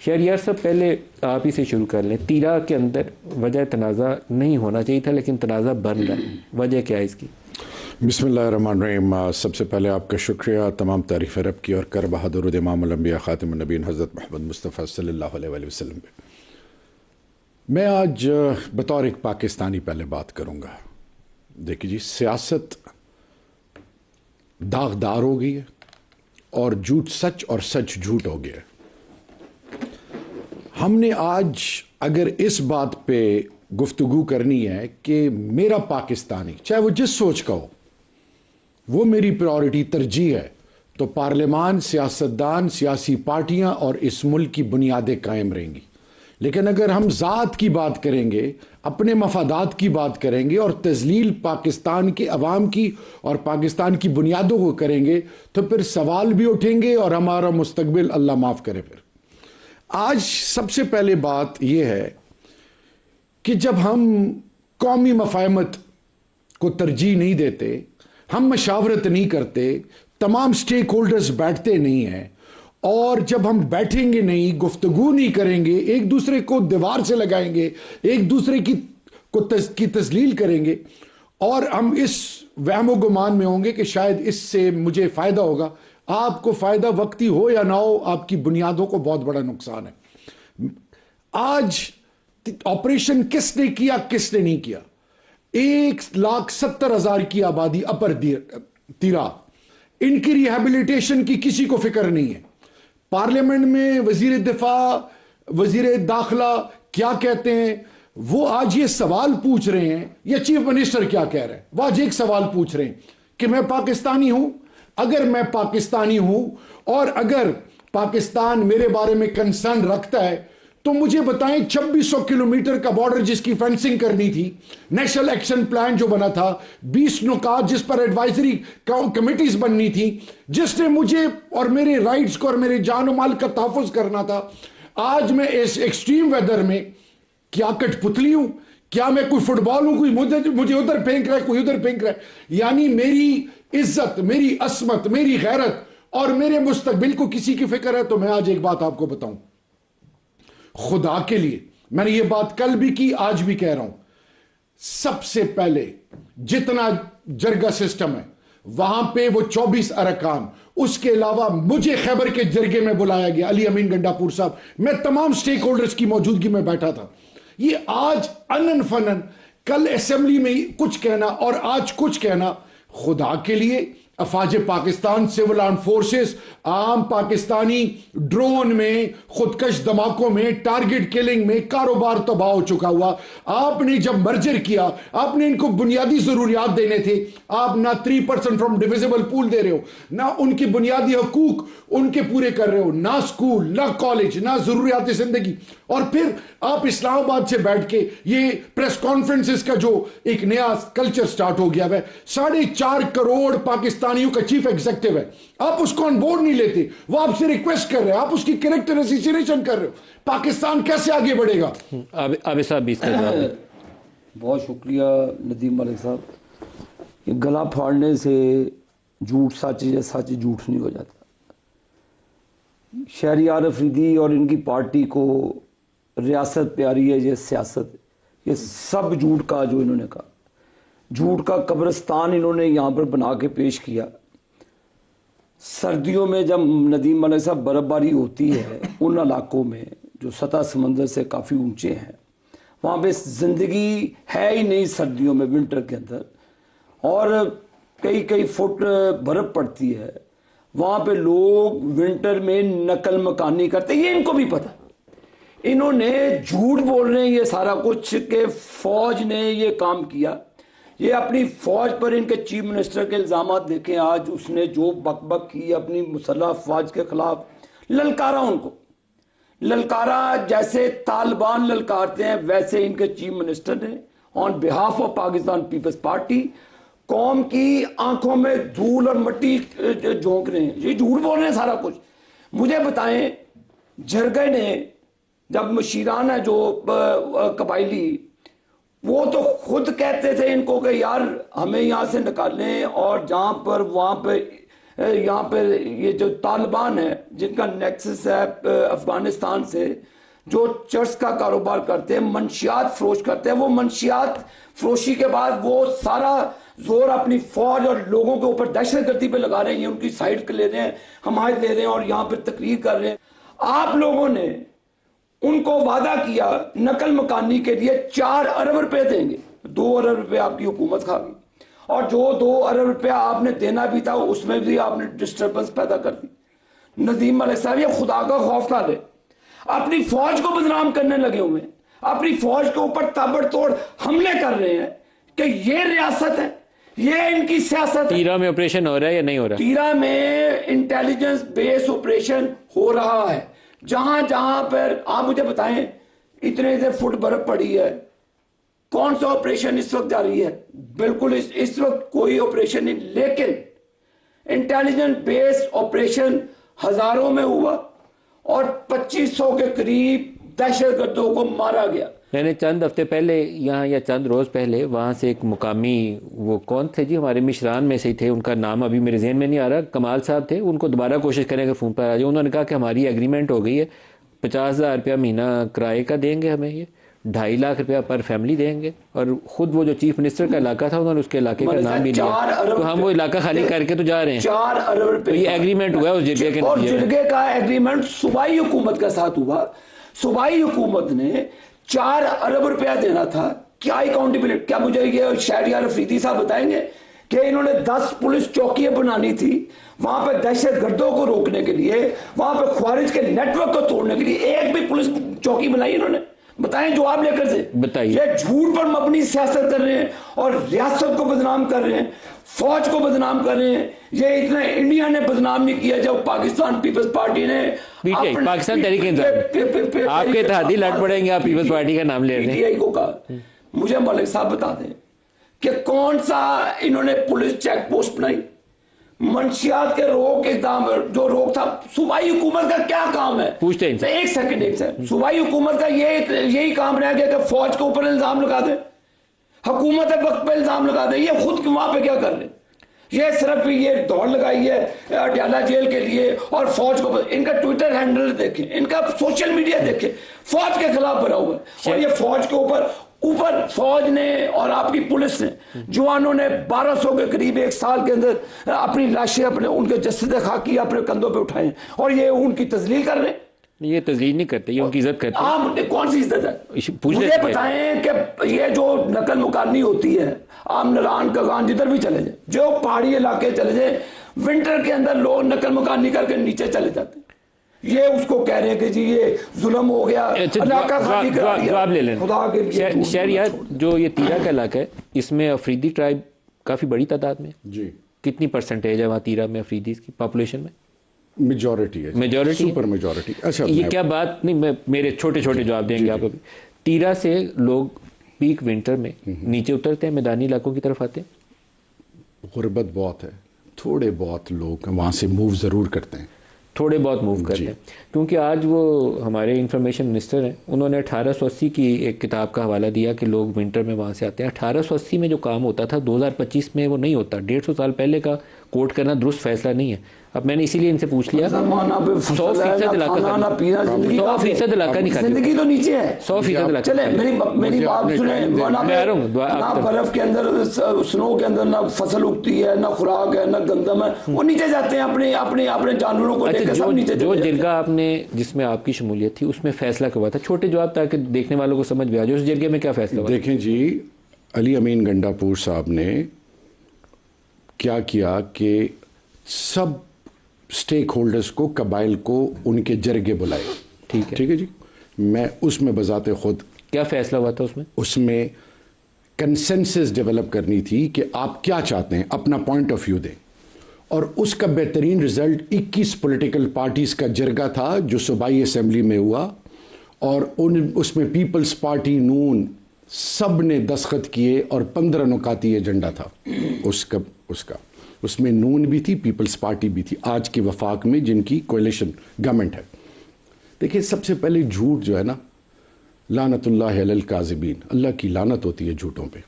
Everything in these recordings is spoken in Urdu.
شہریار صاحب پہلے آپ ہی سے شروع کر لیں. تیرا کے اندر وجہ تنازع نہیں ہونا چاہیے تھا لیکن تنازع بن رہا ہے, وجہ کیا ہے اس کی؟ بسم اللہ الرحمن الرحیم. سب سے پہلے آپ کا شکریہ, تمام تعریف رب کی اور کر بہا درود امام الانبیاء خاتم النبیین حضرت محمد مصطفیٰ صلی اللہ علیہ وآلہ وسلم پہ. میں آج بطور ایک پاکستانی پہلے بات کروں گا. دیکھیے جی, سیاست داغدار ہو گئی ہے اور جھوٹ سچ اور سچ جھوٹ ہو گیا ہے. ہم نے آج اگر اس بات پہ گفتگو کرنی ہے کہ میرا پاکستانی چاہے وہ جس سوچ کا ہو وہ میری پرائورٹی ترجیح ہے, تو پارلیمان, سیاستدان, سیاسی پارٹیاں اور اس ملک کی بنیادیں قائم رہیں گی. لیکن اگر ہم ذات کی بات کریں گے, اپنے مفادات کی بات کریں گے اور تذلیل پاکستان کے عوام کی اور پاکستان کی بنیادوں کو کریں گے تو پھر سوال بھی اٹھیں گے اور ہمارا مستقبل اللہ معاف کرے. پھر آج سب سے پہلے بات یہ ہے کہ جب ہم قومی مفاہمت کو ترجیح نہیں دیتے, ہم مشاورت نہیں کرتے, تمام سٹیک ہولڈرز بیٹھتے نہیں ہیں, اور جب ہم بیٹھیں گے نہیں, گفتگو نہیں کریں گے, ایک دوسرے کو دیوار سے لگائیں گے, ایک دوسرے کی تذلیل کریں گے, اور ہم اس وہم و گمان میں ہوں گے کہ شاید اس سے مجھے فائدہ ہوگا. آپ کو فائدہ وقتی ہو یا نہ ہو, آپ کی بنیادوں کو بہت بڑا نقصان ہے. آج آپریشن کس نے کیا, کس نے نہیں کیا؟ 1,70,000 کی آبادی اپر تیرا, ان کی ریہیبلیٹیشن کی کسی کو فکر نہیں ہے. پارلیمنٹ میں وزیر دفاع, وزیر داخلہ کیا کہتے ہیں, وہ آج یہ سوال پوچھ رہے ہیں, یا چیف منسٹر کیا کہہ رہے ہیں, وہ آج ایک سوال پوچھ رہے ہیں کہ میں پاکستانی ہوں. اگر میں پاکستانی ہوں اور اگر پاکستان میرے بارے میں کنسرن رکھتا ہے تو مجھے بتائیں 2600 کلومیٹر کا بارڈر جس کی فینسنگ کرنی تھی, نیشنل ایکشن پلان جو بنا تھا, 20 نکات جس پر ایڈوائزری کمیٹیز بننی تھی, جس نے مجھے اور میرے رائٹس کو اور میرے جان و مال کا تحفظ کرنا تھا, آج میں اس ایکسٹریم ویدر میں کیا کٹ پتلی ہوں؟ کیا میں کوئی فٹ بال ہوں؟ کوئی مجھے ادھر پھینک رہا ہے, کوئی ادھر پھینک رہا ہے. یعنی میری عزت, میری عصمت, میری غیرت اور میرے مستقبل کو کسی کی فکر ہے؟ تو میں آج ایک بات آپ کو بتاؤں, خدا کے لیے, میں نے یہ بات کل بھی کی, آج بھی کہہ رہا ہوں, سب سے پہلے جتنا جرگہ سسٹم ہے وہاں پہ وہ 24 ارکان, اس کے علاوہ مجھے خیبر کے جرگے میں بلایا گیا, علی امین گنڈاپور صاحب, میں تمام سٹیک ہولڈرز کی موجودگی میں بیٹھا تھا. یہ آج انن فنن کل اسمبلی میں کچھ کہنا اور آج کچھ کہنا, خدا کے لیے افواج پاکستان, سول آرم فورسز, عام پاکستانی ڈرون میں, خودکش دھماکوں میں, ٹارگٹ کلنگ میں کاروبار تباہ ہو چکا ہوا. آپ نے جب مرجر کیا, آپ نے ان کو بنیادی ضروریات دینے تھے, آپ نہ 3% فرام ڈیویزیبل پول دے رہے ہو, نہ ان کی بنیادی حقوق ان کے پورے کر رہے ہو, نہ سکول, نہ کالج, نہ ضروریات زندگی. اور پھر آپ اسلام آباد سے بیٹھ کے یہ پریس کانفرنسز کا جو ایک نیا کلچر سٹارٹ ہو گیا ہے, 4.5 کروڑ پاکستانیوں کا چیف ایگزیکٹو ہے, آپ اس کو آن بورڈ نہیں لیتے, وہ آپ سے ریکویسٹ کر رہے ہیں, آپ اس کی کریکٹر اسیسینیشن کر رہے ہو. پاکستان کیسے آگے بڑھے گا؟ عابد صاحب بھی اس کا جواب دیں. بہت شکریہ ندیم ملک صاحب. یہ گلا پھاڑنے سے جھوٹ سچ یا سچ جھوٹ نہیں ہو جاتا. شہریار افریدی اور ان کی پارٹی کو ریاست پیاری ہے, یہ سیاست, یہ سب جھوٹ کا جو انہوں نے کہا, جھوٹ کا قبرستان انہوں نے یہاں پر بنا کے پیش کیا. سردیوں میں جب ندیم ملک صاحب برف باری ہوتی ہے ان علاقوں میں جو سطح سمندر سے کافی اونچے ہیں, وہاں پہ زندگی ہے ہی نہیں سردیوں میں, ونٹر کے اندر, اور کئی فٹ برف پڑتی ہے. وہاں پہ لوگ ونٹر میں نقل مکانی کرتے, یہ ان کو بھی پتا. انہوں نے جھوٹ بول رہے ہیں یہ سارا کچھ کہ فوج نے یہ کام کیا. یہ اپنی فوج پر ان کے چیف منسٹر کے الزامات دیکھیں, آج اس نے جو بک بک کی اپنی مسلح افواج کے خلاف, للکارا ان کو, للکارا جیسے طالبان للکارتے ہیں ویسے ان کے چیف منسٹر نے on behalf of Pakistan Peoples Party قوم کی آنکھوں میں دھول اور مٹی جھونک رہے ہیں. یہ جھوٹ بول رہے ہیں سارا کچھ. مجھے بتائیں, جرگے نے جب مشیران ہے جو قبائلی, وہ تو خود کہتے تھے ان کو کہ یار ہمیں یہاں سے نکالیں, اور جہاں پر وہاں پہ یہاں پہ یہ جو طالبان ہے جن کا نیکسس ہے افغانستان سے، جو چرس کا کاروبار کرتے ہیں، منشیات فروش کرتے ہیں، وہ منشیات فروشی کے بعد وہ سارا زور اپنی فوج اور لوگوں کے اوپر دہشت گردی پہ لگا رہے ہیں، ان کی سائڈ لے رہے ہیں، حمایت لے رہے ہیں، اور یہاں پہ تقریر کر رہے ہیں۔ آپ لوگوں نے ان کو وعدہ کیا نقل مکانی کے لیے 4 ارب روپے دیں گے، 2 ارب روپے آپ کی حکومت کھا گئی، اور جو 2 ارب روپے آپ نے دینا بھی تھا اس میں بھی آپ نے ڈسٹربنس پیدا کر دی۔ ندیم ملک صاحب یہ خدا کا خوف نہ لے، اپنی فوج کو بدنام کرنے لگے ہوئے ہیں، اپنی فوج کے اوپر تابڑ توڑ حملے کر رہے ہیں کہ یہ ریاست ہے، یہ ان کی سیاست ہے۔ تیرا میں آپریشن ہو رہا ہے یا نہیں ہو رہا؟ تیرا میں انٹیلیجنس بیس آپریشن ہو رہا ہے، جہاں جہاں پر آپ مجھے بتائیں اتنے فٹ برف پڑی ہے، کون سا آپریشن اس وقت جاری ہے؟ بالکل اس وقت کوئی آپریشن نہیں، لیکن انٹیلیجنس بیس آپریشن ہزاروں میں ہوا اور 2500 کے قریب دہشت گردوں کو مارا گیا۔ میں نے چند ہفتے پہلے یہاں یا چند روز پہلے وہاں سے ایک مقامی، وہ کون تھے جی، ہمارے مشران میں سے ہی تھے، ان کا نام ابھی میرے ذہن میں نہیں آ رہا، کمال صاحب تھے، ان کو دوبارہ کوشش کریں کہ فون پر آ جائے۔ انہوں نے کہا کہ ہماری ایگریمنٹ ہو گئی ہے، 50,000 روپیہ مہینہ کرائے کا دیں گے ہمیں، یہ 2.5 لاکھ روپیہ پر فیملی دیں گے، اور خود وہ جو چیف منسٹر کا علاقہ تھا انہوں نے اس کے علاقے کا نام بھی لیا، تو ہم وہ علاقہ خالی کر کے تو جا رہے ہیں۔ 4 ارب روپے یہ ایگریمنٹ ہوا ہے اس جرگے کے اور نتیجے میں۔ جرگے کا ایگریمنٹ صوبائی حکومت کے ساتھ ہوا، صوبائی حکومت نے 4 ارب روپیہ دینا تھا۔ کیا اکاؤنٹیبلٹی؟ کیا مجھے یہ شہریار افریدی صاحب بتائیں گے کہ انہوں نے 10 پولیس چوکیاں بنانی تھی وہاں پہ دہشت گردوں کو روکنے کے لیے، وہاں پہ خوارج کے نیٹ ورک کو توڑنے کے لیے، ایک بھی پولیس چوکی بنائی انہوں نے؟ بتائیں جواب لے کر سے۔ بتائیے۔ یہ جھوٹ پر مبنی سیاست کر رہے ہیں اور ریاست کو بدنام کر رہے ہیں، فوج کو بدنام کر رہے ہیں۔ یہ اتنا انڈیا نے بدنام نہیں کیا جب پاکستان پیپلز پارٹی نے پاکستان تحریک انصاف، آپ کے اتحادی لڑ پڑیں گے، آپ پیپلز پارٹی کا نام لے رہے ہیں۔ پی ٹی آئی کو کہا مجھے ملک صاحب بتا دیں کہ کون سا انہوں نے پولیس چیک پوسٹ بنائی؟ منشیات کے روک اقدام جو روک تھا، صوبائی حکومت کا کیا کام ہے؟ پوچھتے ہیں ایک سیکنڈ، صوبائی حکومت کا یہی کام رہ گیا کہ فوج کے اوپر الزام لگا دے، حکومت وقت پہ الزام لگا دے۔ یہ خود وہاں پہ کیا کر رہے ہیں؟ یہ صرف یہ دوڑ لگائی ہے اڈیالہ جیل کے لیے اور فوج کو۔ ان کا ٹویٹر ہینڈل دیکھیں، ان کا سوشل میڈیا دیکھیں، فوج کے خلاف بھرا ہوا ہے، اور یہ فوج کے اوپر فوج نے اور آپ کی پولیس نے، جوانوں نے 1200 کے قریب 1 سال کے اندر اپنی لاشیں، اپنے ان کے جسد خاکی اپنے کندھوں پہ اٹھائے ہیں، اور یہ ان کی تذلیل کر رہے ہیں۔ یہ تذلیل نہیں کرتے، یہ ان کی عزت کرتے ہیں۔ آپ کون سی عزت ہے؟ مجھے بتائیں کہ یہ جو نقل مکانی ہوتی ہے، آپ نران کغان جدھر بھی چلے جائیں، جو پہاڑی علاقے چلے جائیں، ونٹر کے اندر لوگ نقل مکانی کر کے نیچے چلے جاتے ہیں۔ یہ اس کو کہہ رہے ہیں کہ جی یہ ظلم ہو گیا، علاقہ خالی کرا دیا۔ جواب لے لیں خدا کے لیے شہریار، جو یہ تیرا کا علاقہ ہے اس میں افریدی ٹرائب کافی بڑی تعداد میں، جی کتنی پرسنٹیج ہے وہاں تیرا میں افریدی کی پاپولیشن میں؟ میجورٹی ہے، میجورٹی، سپر میجورٹی۔ اچھا یہ کیا بات نہیں، میرے چھوٹے چھوٹے جواب دیں گے آپ ابھی۔ تیرا سے لوگ پیک ونٹر میں نیچے اترتے ہیں، میدانی علاقوں کی طرف آتے ہیں؟ غربت بہت ہے، تھوڑے بہت لوگ وہاں سے موو ضرور کرتے ہیں، تھوڑے بہت موو کرتے ہیں، کیونکہ آج وہ ہمارے انفارمیشن منسٹر ہیں، انہوں نے 1880 کی ایک کتاب کا حوالہ دیا کہ لوگ ونٹر میں وہاں سے آتے ہیں۔ 1880 میں جو کام ہوتا تھا 2025 میں وہ نہیں ہوتا۔ 150 سال پہلے کا کوٹ کرنا درست فیصلہ نہیں ہے۔ اب میں نے اسی لیے ان سے پوچھ لیا، 100% علاقہ نہیں کھاتی، زندگی تو نیچے ہے، 100% علاقہ۔ چلے میری بات سنیں، نہ برف کے اندر، سنو کے اندر نہ فصل اگتی ہے، نہ خوراک ہے، نہ گندم ہے، وہ نیچے جاتے ہیں اپنے جانوروں کو لے کے سب نیچے۔ جو جرگہ آپ نے جس میں آپ کی شمولیت تھی اس میں فیصلہ کیا ہوا تھا؟ چھوٹے جواب تاکہ دیکھنے والوں کو سمجھ بھی آ جائے، اس جرگے میں کیا فیصلہ ہوا؟ دیکھیں جی، علی امین گنڈا پور صاحب نے کیا کہ سب سٹیک ہولڈرز کو، قبائل کو ان کے جرگے بلائے، ٹھیک ہے جی۔ میں اس میں بذات خود، کیا فیصلہ ہوا تھا اس میں کنسنسس ڈیولپ کرنی تھی کہ آپ کیا چاہتے ہیں، اپنا پوائنٹ آف ویو دیں، اور اس کا بہترین رزلٹ 21 پولیٹیکل پارٹیز کا جرگہ تھا جو صوبائی اسمبلی میں ہوا، اور اس میں پیپلز پارٹی، نون، سب نے دستخط کیے، اور 15 نکاتی ایجنڈا تھا اس میں نون بھی تھی، پیپلز پارٹی بھی تھی، آج کے وفاق میں جن کی کولیشن گورنمنٹ ہے۔ دیکھیں، سب سے پہلے جھوٹ جو ہے نا، لعنت اللہ علی الکاذبین، اللہ کی لعنت ہوتی ہے جھوٹوں پہ۔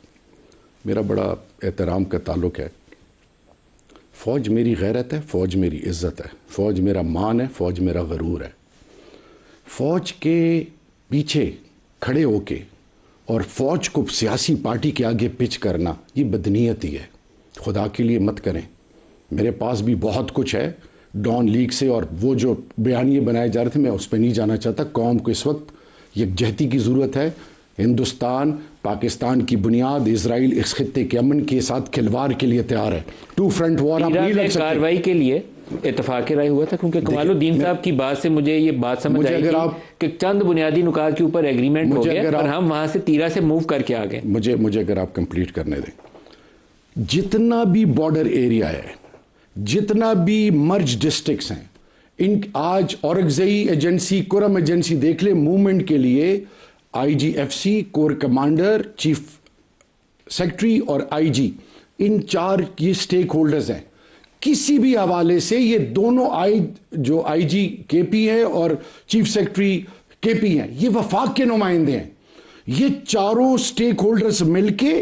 میرا بڑا احترام کا تعلق ہے فوج میری غیرت ہے، فوج میری عزت ہے، فوج میرا مان ہے، فوج میرا غرور ہے. فوج کے پیچھے کھڑے ہو کے اور فوج کو سیاسی پارٹی کے آگے پچ کرنا یہ بدنیتی ہے. خدا کے لیے مت کریں. میرے پاس بھی بہت کچھ ہے ڈان لیگ سے، اور وہ جو بیانیے بنائے جا رہے تھے میں اس پہ نہیں جانا چاہتا. قوم کو اس وقت یکجہتی کی ضرورت ہے. ہندوستان پاکستان کی بنیاد، اسرائیل اس خطے کے امن کے ساتھ کھلواڑ کے لیے تیار ہے. ٹو فرنٹ وار آپ نہیں لڑ سکتے. کارروائی کے لیے اتفاق رائے ہوا تھا، کیونکہ کمال الدین صاحب کی بات سے مجھے یہ بات سمجھ آئی کہ چند بنیادی نکات کے اوپر ایگریمنٹ ہو گیا اور ہم وہاں سے تیرا سے موو کر کے آ گئے. مجھے اگر آپ کمپلیٹ کرنے دیں، جتنا بھی بارڈر ایریا ہے، جتنا بھی مرج ڈسٹرکٹس ہیں، ان آج اورگزئی ایجنسی، کرم ایجنسی دیکھ لیں، موومنٹ کے لیے I G F C, core commander, chief secretary اور آئی جی، ان 4 یہ سٹیک ہولڈرز ہیں. کسی بھی حوالے سے یہ دونوں جو آئی جی کے پی ہے اور چیف سیکرٹری کے پی ہیں، یہ وفاق کے نمائندے ہیں. یہ چاروں سٹیک ہولڈرز مل کے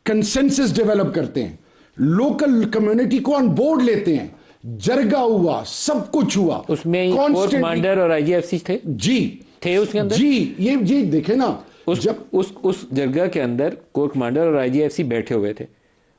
کنسنسس ڈیولپ کرتے ہیں، لوکل کمیونٹی کو آن بورڈ لیتے ہیں. جرگہ ہوا، سب کچھ ہوا. اس میں کور کمانڈر اور آئی جی ایف سی تھے تھے اس کے اندر. جی یہ دیکھیں نا، جب اس جرگہ کے اندر کور کمانڈر اور آئی جی ایف سی بیٹھے ہوئے تھے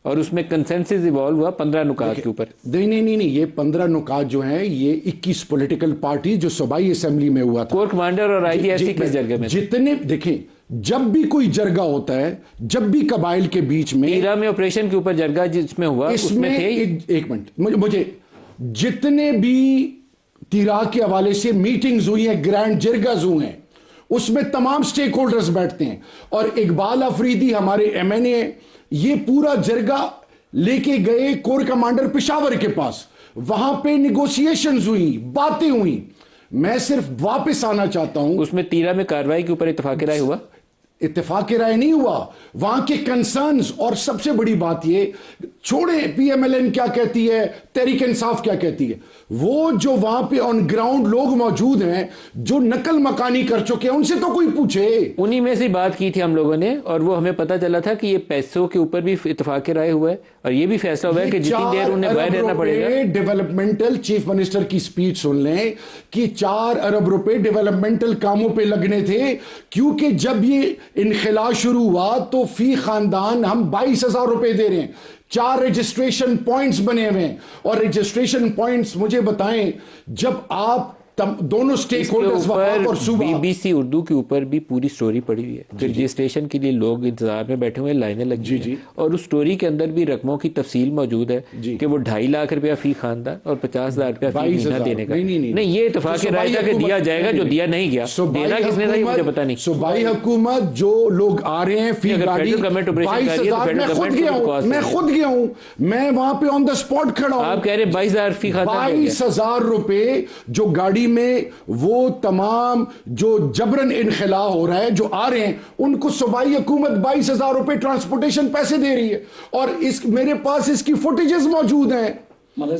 اور اس میں کنسنسس ایوالو ہوا 15 نکات کے اوپر. نہیں، یہ 15 نکات جو ہیں یہ 21 پولیٹیکل پارٹی جو صوبائی اسمبلی میں ہوا تھا. کور کمانڈر اور آئی جی ایف سی کس جرگے میں جتنے دیکھیں، جب بھی کوئی جرگہ ہوتا ہے، جب بھی قبائل کے بیچ میں، تیرا میں آپریشن کے اوپر جرگہ جس میں ہوا اس میں تھے. ایک منٹ، مجھے جتنے بھی تیرا کے حوالے سے میٹنگز ہوئی ہیں، گرینڈ جرگز ہوئے ہیں، اس میں تمام سٹیک ہولڈرز بیٹھتے ہیں. اور اقبال افریدی ہمارے ایم این اے، یہ پورا جرگہ لے کے گئے کور کمانڈر پشاور کے پاس، وہاں پہ نیگوسیشنز ہوئی، باتیں ہوئی. میں صرف واپس آنا چاہتا ہوں، اس میں تیرا میں کارروائی کے اوپر اتفاق رائے ہوا. اتفاق رائے نہیں ہوا، وہاں کے کنسرنز. اور سب سے بڑی بات یہ چھوڑیں پی ایم ایل این کیا کہتی ہے، تحریک انصاف کیا کہتی ہے، وہ جو وہاں پہ آن گراؤنڈ لوگ موجود ہیں جو نقل مکانی کر چکے ہیں، ان سے تو کوئی پوچھے. انہی میں سے بات کی تھی ہم لوگوں نے، اور وہ ہمیں پتہ چلا تھا کہ یہ پیسوں کے اوپر بھی اتفاق رائے ہوا ہے، اور یہ بھی فیصلہ ہوا ہے کہ جتنی دیر انہیں باہر رہنا پڑے گا. ڈیولپمنٹل چیف منسٹر کی سپیچ سن لیں کہ 4 ارب روپے ڈیولپمنٹل کاموں پہ لگنے تھے، کیونکہ جب یہ انخلا شروع ہوا تو فی خاندان ہم 22,000 روپے دے رہے ہیں. 4 رجسٹریشن پوائنٹس بنے ہوئے ہیں. اور رجسٹریشن پوائنٹس مجھے بتائیں، جب آپ دونوں سٹیک ہولڈرز وفاق اور صوبہ، بی بی سی اردو کے اوپر بھی پوری سٹوری پڑی ہوئی ہے. رجسٹریشن کے لیے لوگ انتظار میں بیٹھے ہوئے، لائنیں لگی ہیں، اور اس سٹوری کے اندر بھی رقموں کی تفصیل موجود ہے کہ وہ 2.5 لاکھ روپیہ فی خاندان اور 50,000 روپیہ فی مہینہ دینے کا. نہیں، یہ اتفاق رائے تھا کہ دیا جائے گا، جو دیا نہیں گیا. دینا کس نے تھا یہ مجھے پتا نہیں. صوبائی حکومت جو لوگ آ رہے ہیں فی گاڑی 22,000، میں خود گیا ہوں، میں وہاں پہ آن دا اسپاٹ کھڑا ہوں. آپ کہہ رہے 22,000 فی خاندان، 22,000 روپے جو گاڑی میں وہ تمام جو جبرن انخلا ہو رہا ہے، جو آ رہے ہیں ان کو صوبائی حکومت 22,000 روپے ٹرانسپورٹیشن پیسے دے رہی ہے. اور میرے پاس اس کی فوٹیجز موجود ہیں.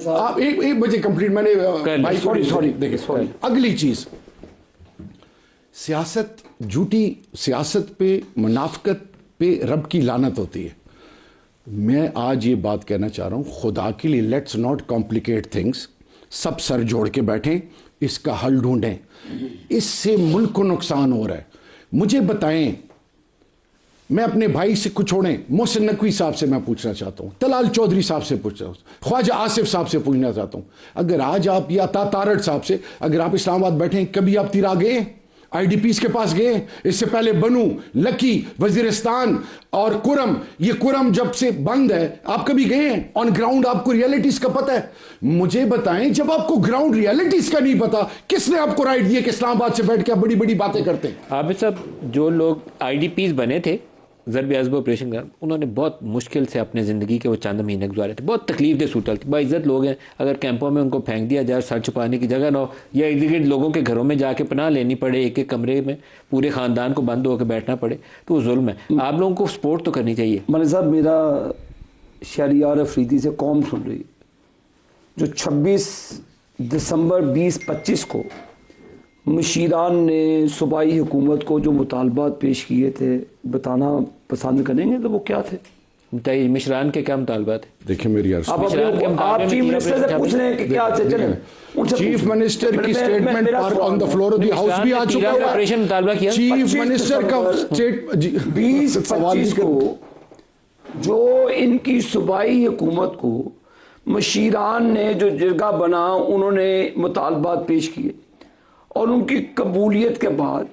آپ ایک مجھے کمپلیٹ، میں نے سوری دیکھیں. اگلی چیز، سیاست، جھوٹی سیاست پہ، منافقت پہ رب کی لعنت ہوتی ہے. میں آج یہ بات کہنا چاہ رہا ہوں، خدا کے لیے لیٹس ناٹ کمپلیکیٹ تھنگس. سب سر جوڑ کے بیٹھیں، اس کا حل ڈھونڈیں. اس سے ملک کو نقصان ہو رہا ہے. مجھے بتائیں، میں اپنے بھائی سے کچھ چھوڑیں، محسن نقوی صاحب سے میں پوچھنا چاہتا ہوں، طلال چودھری صاحب سے پوچھنا چاہتا ہوں، خواجہ آصف صاحب سے پوچھنا چاہتا ہوں. اگر آج آپ، یا تارڑ صاحب سے، اگر آپ اسلام آباد بیٹھیں، کبھی آپ تیرا گئے؟ آئی ڈی پیز کے پاس گئے؟ اس سے پہلے بنو، لکی، وزیرستان اور کرم، یہ کرم جب سے بند ہے، آپ کبھی گئے ہیں آن گراؤنڈ؟ آپ کو ریئلٹیز کا پتہ ہے؟ مجھے بتائیں، جب آپ کو گراؤنڈ ریئلٹیز کا نہیں پتا، کس نے آپ کو رائٹ دیا کہ اسلام آباد سے بیٹھ کے آپ بڑی بڑی باتیں کرتے ہیں؟ عابد صاحب، جو لوگ آئی ڈی پیز بنے تھے ضرب عضب آپریشن کا، انہوں نے بہت مشکل سے اپنے زندگی کے وہ چند مہینے گزارے تھے. بہت تکلیف دہ صورت تھی. باعزت لوگ ہیں، اگر کیمپوں میں ان کو پھینک دیا جائے، سر چھپانے کی جگہ نہ ہو، یا ارد گرد لوگوں کے گھروں میں جا کے پناہ لینی پڑے، ایک ایک کمرے میں پورے خاندان کو بند ہو کے بیٹھنا پڑے، تو وہ ظلم ہے. آپ لوگوں کو سپورٹ تو کرنی چاہیے. ملک صاحب، میرا شہریار افریدی سے قوم سن رہی، جو 26 دسمبر 2025 کو مشیران نے صوبائی حکومت کو جو مطالبات پیش کیے تھے بتانا پسند کریں گے تو وہ کیا تھے؟ بتائیے مشران کے کیا مطالبات ہیں؟ دیکھیں میری عرض اب مشران کے مطابق آپ چیف منسٹر سے پوچھ رہے ہیں کہ کیا چلے ان سے چیف منسٹر کی اسٹیٹمنٹ پر on the floor of the house بھی آ چکا ہے. آپریشن مطالبہ کیا چیف منسٹر کا 20-25 کو جو ان کی صوبائی حکومت کو مشیران نے جو جرگہ بنا انہوں نے مطالبات پیش کیے اور ان کی قبولیت کے بعد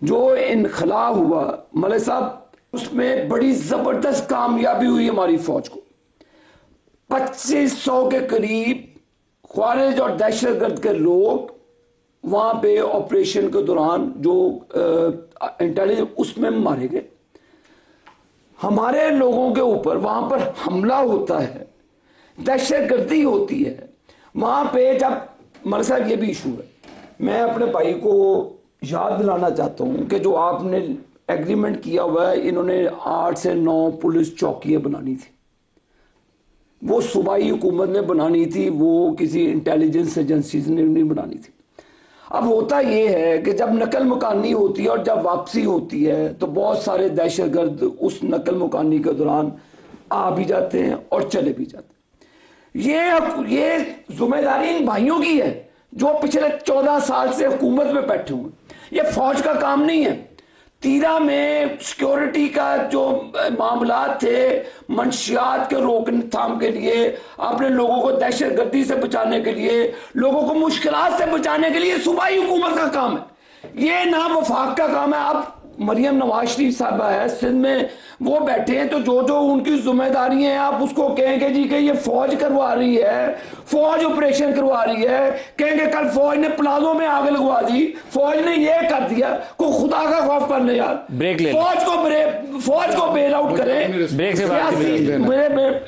جو انخلا ہوا ملک صاحب اس میں بڑی زبردست کامیابی ہوئی ہماری فوج کو. 2500 کے قریب خوارج اور دہشت گرد کے لوگ وہاں پہ آپریشن کے دوران جو انٹیلیجنس اس میں مارے گئے. ہمارے لوگوں کے اوپر وہاں پر حملہ ہوتا ہے, دہشت گردی ہوتی ہے وہاں پہ. جب ملک صاحب یہ بھی ایشو ہے, میں اپنے بھائی کو یاد دلانا چاہتا ہوں کہ جو آپ نے ایگریمنٹ کیا ہوا ہے, انہوں نے 8 سے 9 پولیس چوکیاں بنانی تھی, وہ صوبائی حکومت نے بنانی تھی, وہ کسی انٹیلیجنس ایجنسیز نے نہیں بنانی تھی. اب ہوتا یہ ہے کہ جب نقل مکانی ہوتی ہے اور جب واپسی ہوتی ہے تو بہت سارے دہشت گرد اس نقل مکانی کے دوران آ بھی جاتے ہیں اور چلے بھی جاتے ہیں. یہ ذمہ داری ان بھائیوں کی ہے جو پچھلے 14 سال سے حکومت میں بیٹھے ہوئے. یہ فوج کا کام نہیں ہے. تیرا میں سیکیورٹی کا جو معاملات تھے, منشیات کے روکنے تھام کے لیے, آپ نے لوگوں کو دہشت گردی سے بچانے کے لیے, لوگوں کو مشکلات سے بچانے کے لیے صوبائی حکومت کا کام ہے, یہ نہ وفاق کا کام ہے. اب مریم نواز شریف صاحبہ ہے سندھ میں, وہ بیٹھے ہیں تو جو ان کی ذمہ داری ہیں آپ اس کو کہیں گے جی کہ یہ فوج کروا رہی ہے, فوج آپریشن کروا رہی ہے, کہیں گے کل فوج نے پلازوں میں آگ لگوا دی, فوج نے یہ کر دیا. کو خدا کا خوف کر لے یار, فوج کو بیل آؤٹ کریں.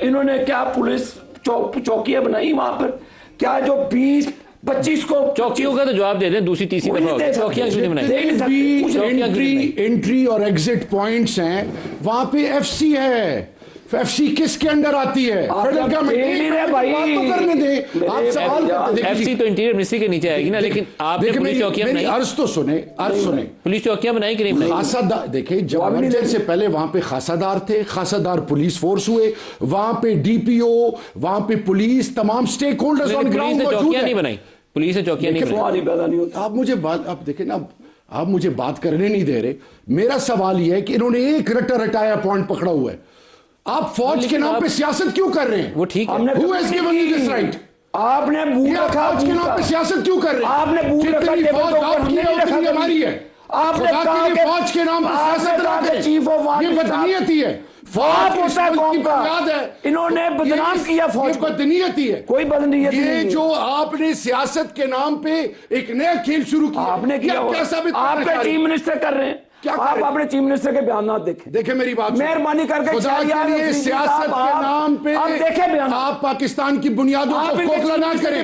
انہوں نے کیا پولیس چوکیاں بنائی وہاں پر, کیا جو 20-25 کو چوکیوں کا تو جواب دے دیں, دوسری تیسری دفعہ چوکیاں کیوں نہیں بنائی؟ انٹری اور ایگزٹ پوائنٹس ہیں وہاں پہ ایف سی ہے. ایف سی کس کے انڈر آتی ہے؟ Federal government. بات تو کرنے دیں, آپ سوال کرتے ہیں. ایف سی تو انٹیریئر منسٹری کے نیچے آئے گی نا, لیکن آپ نے پولیس چوکیاں بنائی, عرض تو سنیں, پولیس چوکیاں بنائی کہ نہیں بنائی؟ خاصہ دار دیکھیں, جب مرجر سے پہلے وہاں پہ خاصہ دار تھے, خاصہ دار پولیس فورس ہوئے, وہاں پہ ڈی پی او, وہاں پہ پولیس, تمام سٹیک ہولڈرز آن گراؤنڈ موجود ہیں. نہیں بنائی پولیس نے چوکیاں نہیں بنائی. آپ مجھے بات, آپ دیکھیں نا, آپ مجھے بات کرنے نہیں دے رہے. میرا سوال یہ ہے کہ انہوں نے ایک رٹا رٹایا پوائنٹ پکڑا ہوا ہے, آپ فوج کے نام پہ سیاست کیوں کر رہے ہیں؟ وہ ٹھیک ہے, Who has given you this right? آپ نے فوج کے نام پہ سیاست کیوں کر رہے ہیں؟ آپ نے جتنی فوج آپ کی ہے اتنی ہماری ہے. خدا کے لیے فوج کے نام پہ سیاست نہ کریں, یہ بدنیتی ہے. فوج اس ملک کی بنیاد ہے, انہوں نے بدنام کیا فوج کو. یہ بدنیتی ہے, کوئی بدنیت نہیں. یہ جو آپ نے سیاست کے نام پہ ایک نیا کھیل شروع کیا, آپ نے کیا, آپ کے چیف منسٹر کر رہے ہیں. آپ اپنے چیف منسٹر کے بیانات دیکھیں. دیکھیں میری بات, مہربانی کر کے خدا کے لیے سیاست کے نام پہ آپ پاکستان کی بنیادوں کو کھوکھلا نہ کریں.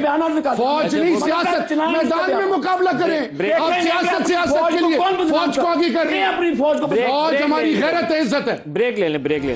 فوج نہیں سیاست, میدان میں مقابلہ کریں. آپ سیاست کے لیے فوج کو آگے کر رہے ہیں. فوج ہماری غیرت عزت ہے. بریک لے لیں.